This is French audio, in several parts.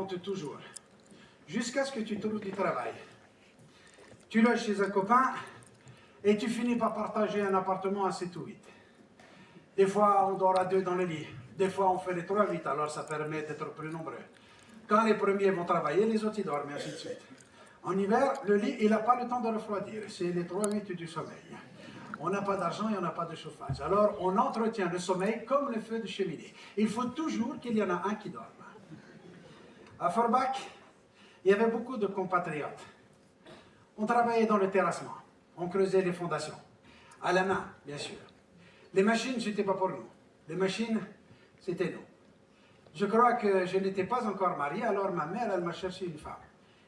compte toujours. Jusqu'à ce que tu trouves du travail. Tu loges chez un copain et tu finis par partager un appartement à 7 ou 8. Des fois, on dort à 2 dans le lit. Des fois, on fait les 3-8, alors ça permet d'être plus nombreux. Quand les premiers vont travailler, les autres, ils dorment, et ainsi de suite. En hiver, le lit, il n'a pas le temps de refroidir. C'est les 3-8 du sommeil. On n'a pas d'argent et on n'a pas de chauffage. Alors, on entretient le sommeil comme le feu de cheminée. Il faut toujours qu'il y en a un qui dorme. À Forbach, il y avait beaucoup de compatriotes. On travaillait dans le terrassement. On creusait les fondations. À la main, bien sûr. Les machines, ce n'était pas pour nous. Les machines, c'était nous. Je crois que je n'étais pas encore marié, alors ma mère, elle m'a cherché une femme.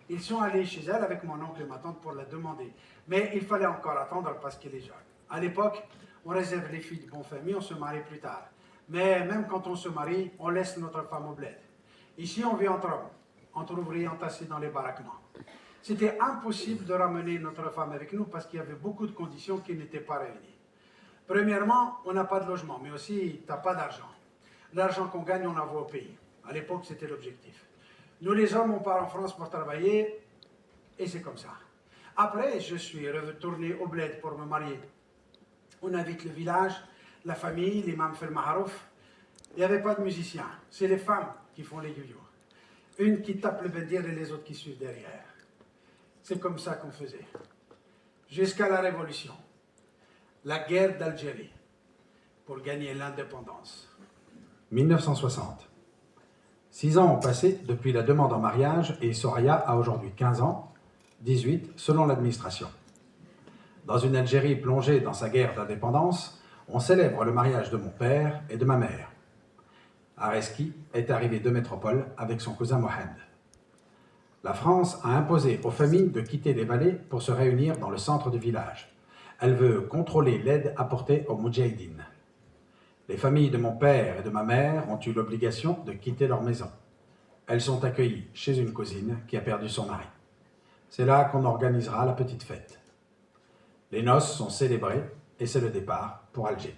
Ils sont allés chez elle avec mon oncle et ma tante pour la demander. Mais il fallait encore attendre parce qu'elle est jeune. À l'époque, on réserve les filles de bonne famille, on se marie plus tard. Mais même quand on se marie, on laisse notre femme au bled. Ici, on vit entre ouvriers entassés dans les baraquements. C'était impossible de ramener notre femme avec nous parce qu'il y avait beaucoup de conditions qui n'étaient pas réunies. Premièrement, on n'a pas de logement, mais aussi, tu n'as pas d'argent. L'argent qu'on gagne, on l'envoie au pays. À l'époque, c'était l'objectif. Nous, les hommes, on part en France pour travailler, et c'est comme ça. Après, je suis retourné au bled pour me marier. On invite le village, la famille, l'imam fait le maharouf. Il n'y avait pas de musiciens. C'est les femmes qui font les yo-yo. Une qui tape le bendir et les autres qui suivent derrière. C'est comme ça qu'on faisait. Jusqu'à la Révolution. La guerre d'Algérie. Pour gagner l'indépendance. 1960. 6 ans ont passé depuis la demande en mariage et Soraya a aujourd'hui 15 ans, 18 selon l'administration. Dans une Algérie plongée dans sa guerre d'indépendance, on célèbre le mariage de mon père et de ma mère. Areski est arrivé de métropole avec son cousin Mohamed. La France a imposé aux familles de quitter les vallées pour se réunir dans le centre du village. Elle veut contrôler l'aide apportée aux Moudjahidines. Les familles de mon père et de ma mère ont eu l'obligation de quitter leur maison. Elles sont accueillies chez une cousine qui a perdu son mari. C'est là qu'on organisera la petite fête. Les noces sont célébrées et c'est le départ pour Alger.